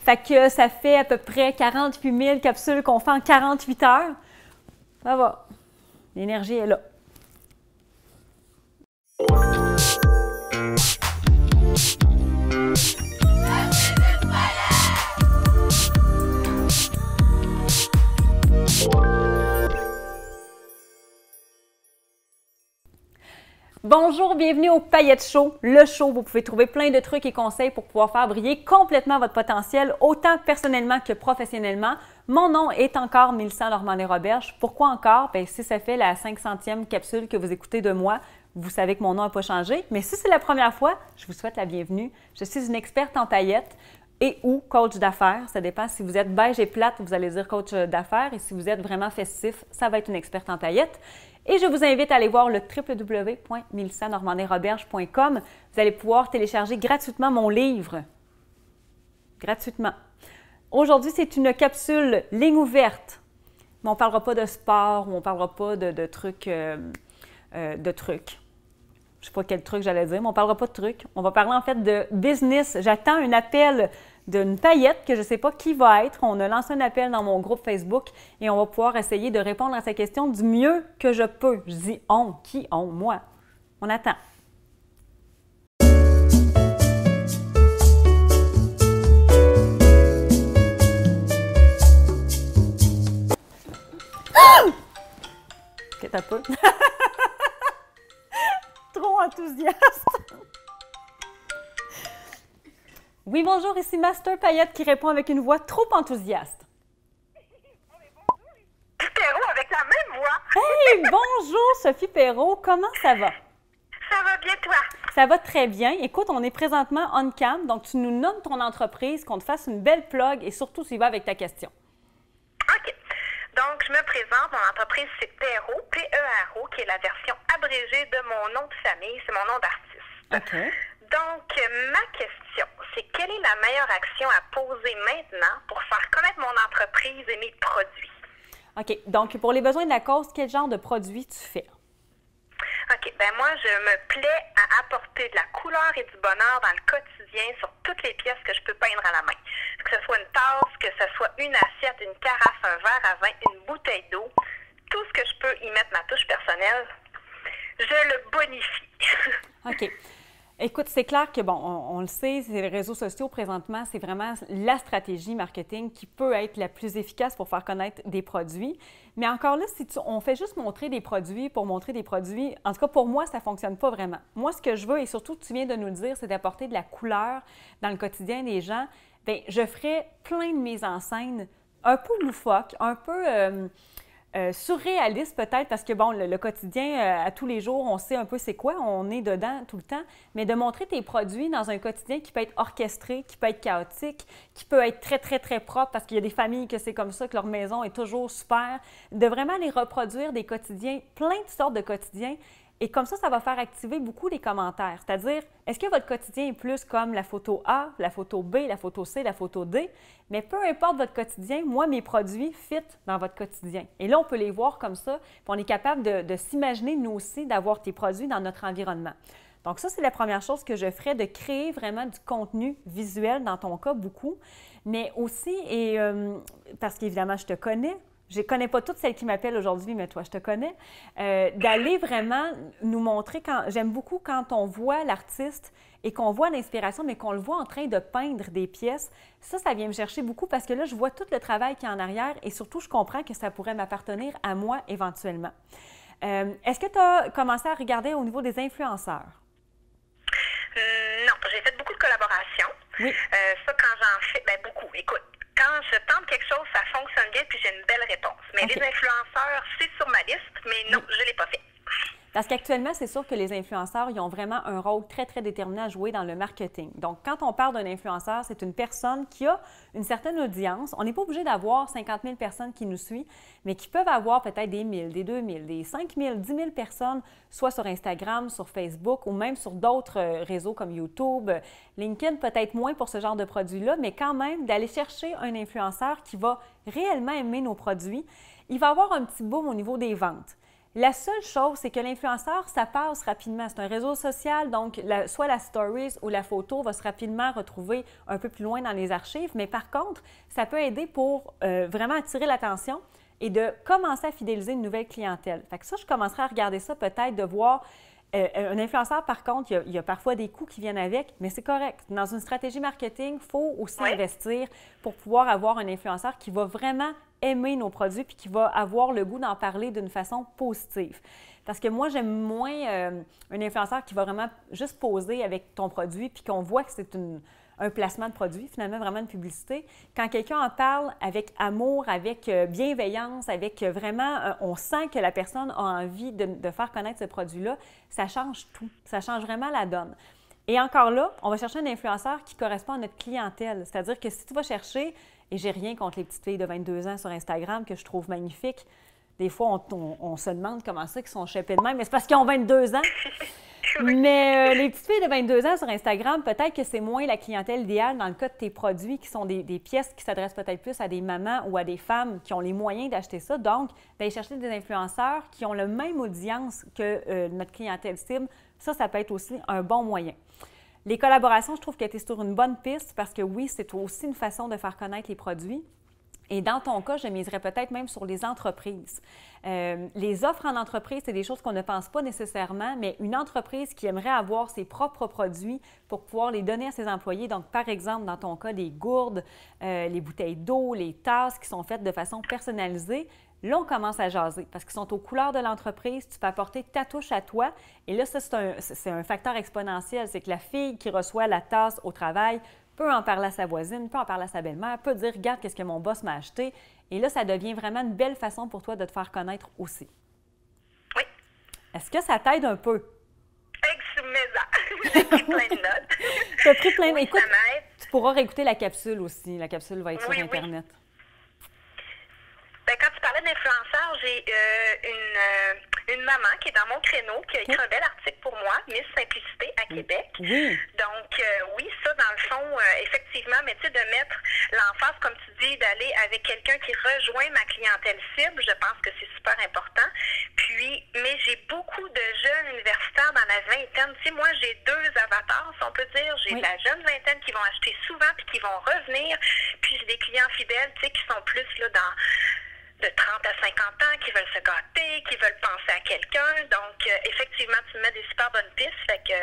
Fait que ça fait à peu près 48 000 capsules qu'on fait en 48 heures. Ça va. L'énergie est là. Bonjour, bienvenue au Paillettes Show, le show où vous pouvez trouver plein de trucs et conseils pour pouvoir faire briller complètement votre potentiel, autant personnellement que professionnellement. Mon nom est encore Mélissa Normandin-Roberge. Pourquoi encore? Bien, si ça fait la 500e capsule que vous écoutez de moi, vous savez que mon nom n'a pas changé. Mais si c'est la première fois, je vous souhaite la bienvenue. Je suis une experte en paillettes et ou coach d'affaires. Ça dépend. Si vous êtes beige et plate, vous allez dire coach d'affaires. Et si vous êtes vraiment festif, ça va être une experte en paillettes. Et je vous invite à aller voir le www.melissanormandinroberge.com. Vous allez pouvoir télécharger gratuitement mon livre. Gratuitement. Aujourd'hui, c'est une capsule ligne ouverte. Mais on ne parlera pas de sport ou on ne parlera pas de trucs. Je ne sais pas quel truc j'allais dire, mais on ne parlera pas de trucs. On va parler en fait de business. J'attends un appel d'une paillette que je ne sais pas qui va être. On a lancé un appel dans mon groupe Facebook et on va pouvoir essayer de répondre à sa question du mieux que je peux. Je dis on. Qui on? Moi. On attend. Ok, t'as peu. Trop enthousiaste. Oui, bonjour, ici Master Paillette qui répond avec une voix trop enthousiaste. Perrault avec la même voix. Hey, bonjour Sophie Perrault, comment ça va? Ça va bien, toi? Ça va très bien. Écoute, on est présentement on cam, donc tu nous nommes ton entreprise, qu'on te fasse une belle plug et surtout tu y vas avec ta question. OK. Donc, je me présente. Mon entreprise, c'est Perrault, P-E-R-O, qui est la version abrégée de mon nom de famille. C'est mon nom d'artiste. OK. Donc, ma question, c'est quelle est la meilleure action à poser maintenant pour faire connaître mon entreprise et mes produits? OK. Donc, pour les besoins de la cause, quel genre de produit tu fais? OK. Ben moi, je me plais à apporter de la couleur et du bonheur dans le quotidien sur toutes les pièces que je peux peindre à la main. Que ce soit une tasse, que ce soit une assiette, une carafe, un verre à vin, une bouteille d'eau, tout ce que je peux y mettre ma touche personnelle, je le bonifie. OK. Écoute, c'est clair que, bon, on le sait, les réseaux sociaux présentement, c'est vraiment la stratégie marketing qui peut être la plus efficace pour faire connaître des produits. Mais encore là, si on fait juste montrer des produits pour montrer des produits, en tout cas pour moi, ça ne fonctionne pas vraiment. Moi, ce que je veux, et surtout tu viens de nous le dire, c'est d'apporter de la couleur dans le quotidien des gens. Bien, je ferai plein de mises en scène un peu loufoques, un peu surréaliste peut-être, parce que bon, le quotidien, à tous les jours, on sait un peu c'est quoi, on est dedans tout le temps, mais de montrer tes produits dans un quotidien qui peut être orchestré, qui peut être chaotique, qui peut être très, très, très propre, parce qu'il y a des familles que c'est comme ça, que leur maison est toujours super, de vraiment les reproduire des quotidiens, plein de sortes de quotidiens. Et comme ça va faire activer beaucoup les commentaires. C'est-à-dire, est-ce que votre quotidien est plus comme la photo A, la photo B, la photo C, la photo D? Mais peu importe votre quotidien, moi, mes produits fit dans votre quotidien. Et là, on peut les voir comme ça, puis on est capable de s'imaginer, nous aussi, d'avoir tes produits dans notre environnement. Donc ça, c'est la première chose que je ferais, de créer vraiment du contenu visuel, dans ton cas, beaucoup. Mais aussi, et parce qu'évidemment, je te connais, je ne connais pas toutes celles qui m'appellent aujourd'hui, mais toi, je te connais. D'aller vraiment nous montrer, j'aime beaucoup quand on voit l'artiste et qu'on voit l'inspiration, mais qu'on le voit en train de peindre des pièces. Ça vient me chercher beaucoup parce que là, je vois tout le travail qu'il y a en arrière et surtout, je comprends que ça pourrait m'appartenir à moi éventuellement. Est-ce que tu as commencé à regarder au niveau des influenceurs? Non, j'ai fait beaucoup de collaborations. Oui. Ça, quand j'en fais, ben beaucoup. Écoute, quand je tente quelque chose, ça fonctionne bien, puis j'ai une belle réponse. Mais Okay. Les influenceurs, c'est sur ma liste, mais non, je ne l'ai pas fait. Parce qu'actuellement, c'est sûr que les influenceurs, ils ont vraiment un rôle très, très déterminant à jouer dans le marketing. Donc, quand on parle d'un influenceur, c'est une personne qui a une certaine audience. On n'est pas obligé d'avoir 50 000 personnes qui nous suivent, mais qui peuvent avoir peut-être des 1000, des 2000, des 5000, 10 000 personnes, soit sur Instagram, sur Facebook ou même sur d'autres réseaux comme YouTube, LinkedIn, peut-être moins pour ce genre de produits-là, mais quand même d'aller chercher un influenceur qui va réellement aimer nos produits. Il va avoir un petit boom au niveau des ventes. La seule chose, c'est que l'influenceur, ça passe rapidement. C'est un réseau social, donc soit la stories ou la photo va se rapidement retrouver un peu plus loin dans les archives. Mais par contre, ça peut aider pour vraiment attirer l'attention et de commencer à fidéliser une nouvelle clientèle. Fait que ça, je commencerai à regarder ça peut-être, de voir un influenceur, par contre, il y a parfois des coûts qui viennent avec, mais c'est correct. Dans une stratégie marketing, il faut aussi investir pour pouvoir avoir un influenceur qui va vraiment aimer nos produits puis qui va avoir le goût d'en parler d'une façon positive. Parce que moi, j'aime moins un influenceur qui va vraiment juste poser avec ton produit puis qu'on voit que c'est un placement de produit, finalement, vraiment une publicité. Quand quelqu'un en parle avec amour, avec bienveillance, avec vraiment, on sent que la personne a envie de faire connaître ce produit-là, ça change tout. Ça change vraiment la donne. Et encore là, on va chercher un influenceur qui correspond à notre clientèle. C'est-à-dire que si tu vas chercher, et j'ai rien contre les petites filles de 22 ans sur Instagram que je trouve magnifiques, des fois, on se demande comment ça qu'ils sont shapées de même, mais c'est parce qu'ils ont 22 ans. Mais les petites filles de 22 ans sur Instagram, peut-être que c'est moins la clientèle idéale dans le cas de tes produits qui sont des pièces qui s'adressent peut-être plus à des mamans ou à des femmes qui ont les moyens d'acheter ça. Donc, d'aller chercher des influenceurs qui ont la même audience que notre clientèle cible, ça peut être aussi un bon moyen. Les collaborations, je trouve que tu es sur une bonne piste parce que oui, c'est aussi une façon de faire connaître les produits. Et dans ton cas, je miserais peut-être même sur les entreprises. Les offres en entreprise, c'est des choses qu'on ne pense pas nécessairement, mais une entreprise qui aimerait avoir ses propres produits pour pouvoir les donner à ses employés, donc par exemple, dans ton cas, les gourdes, les bouteilles d'eau, les tasses qui sont faites de façon personnalisée, là, on commence à jaser parce qu'ils sont aux couleurs de l'entreprise, tu peux apporter ta touche à toi. Et là, ça, c'est un facteur exponentiel, c'est que la fille qui reçoit la tasse au travail peut en parler à sa voisine, peut en parler à sa belle-mère, peut dire « Regarde, qu'est-ce que mon boss m'a acheté ». Et là, ça devient vraiment une belle façon pour toi de te faire connaître aussi. Oui. Est-ce que ça t'aide un peu? J'ai pris plein de notes. Tu as pris plein de... Oui, Écoute, tu pourras réécouter la capsule aussi. La capsule va être sur Internet. Bien, quand tu parlais d'influenceurs, j'ai une maman qui est dans mon créneau, qui a écrit un bel article pour moi, Miss Simplicité à Québec. Oui. Donc, oui, ça, dans le fond, effectivement, mais tu sais, de mettre l'emphase, comme tu dis, d'aller avec quelqu'un qui rejoint ma clientèle cible, je pense que c'est super important. Puis, mais j'ai beaucoup de jeunes universitaires dans la vingtaine. Tu sais, moi, j'ai 2 avatars, si on peut dire. J'ai la jeune vingtaine qui vont acheter souvent puis qui vont revenir. Puis, j'ai des clients fidèles, tu sais, qui sont plus là de 30 à 50 ans, qui veulent se gâter, qui veulent penser à quelqu'un. Donc, effectivement, tu me mets des super bonnes pistes. Fait que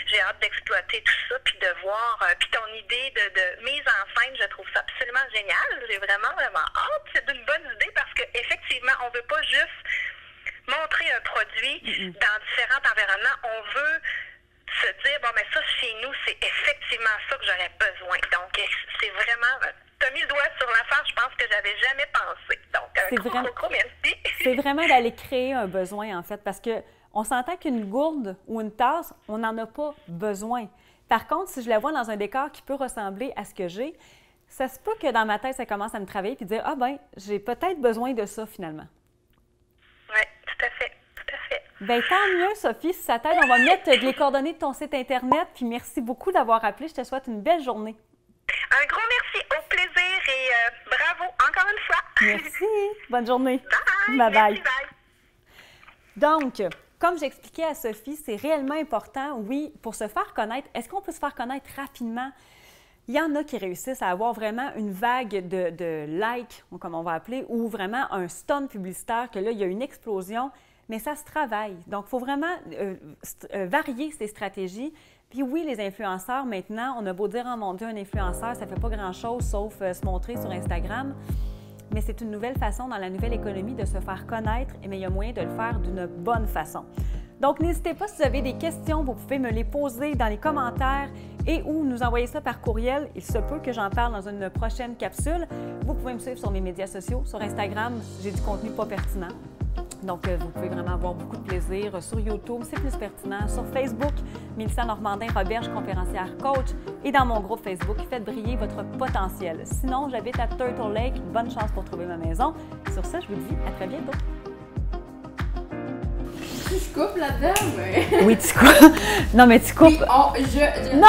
j'ai hâte d'exploiter tout ça, puis de voir. Puis ton idée de mise en scène, je trouve ça absolument génial. J'ai vraiment hâte. C'est une bonne idée parce qu'effectivement, on veut pas juste montrer un produit dans différents environnements. On veut se dire, bon, mais ça, chez nous, c'est effectivement ça que j'aurais besoin. Donc, c'est vraiment... Tu as mis le doigt sur l'affaire, je pense que j'avais jamais pensé. Donc, gros merci. C'est vraiment d'aller créer un besoin, en fait, parce qu'on s'entend qu'une gourde ou une tasse, on n'en a pas besoin. Par contre, si je la vois dans un décor qui peut ressembler à ce que j'ai, ça se peut que dans ma tête, ça commence à me travailler puis dire « Ah ben, j'ai peut-être besoin de ça, finalement. » Oui, tout à fait. Bien, tant mieux, Sophie, si ça t'aide. On va mettre les coordonnées de ton site Internet. Puis merci beaucoup d'avoir appelé. Je te souhaite une belle journée. Un gros merci, au plaisir et bravo encore une fois. Merci. Bonne journée. Bye. Bye bye. Merci, bye. Donc, comme j'expliquais à Sophie, c'est réellement important, oui, pour se faire connaître. Est-ce qu'on peut se faire connaître rapidement? Il y en a qui réussissent à avoir vraiment une vague de likes, comme on va appeler, ou vraiment un stun publicitaire, que là, il y a une explosion. Mais ça se travaille. Donc, il faut vraiment varier ces stratégies. Puis oui, les influenceurs, maintenant, on a beau dire « Oh mon Dieu, un influenceur, ça ne fait pas grand-chose sauf se montrer sur Instagram ». Mais c'est une nouvelle façon dans la nouvelle économie de se faire connaître, mais il y a moyen de le faire d'une bonne façon. Donc, n'hésitez pas, si vous avez des questions, vous pouvez me les poser dans les commentaires et ou nous envoyer ça par courriel. Il se peut que j'en parle dans une prochaine capsule. Vous pouvez me suivre sur mes médias sociaux. Sur Instagram, j'ai du contenu pas pertinent. Donc, vous pouvez vraiment avoir beaucoup de plaisir. Sur YouTube, c'est plus pertinent. Sur Facebook, Mélissa Normandin-Roberge, conférencière coach. Et dans mon groupe Facebook, faites briller votre potentiel. Sinon, j'habite à Turtle Lake. Bonne chance pour trouver ma maison. Sur ce, je vous dis à très bientôt. Je coupe là-dedans, mais... Oui, tu coupes. Non, mais tu coupes. Oui, Non!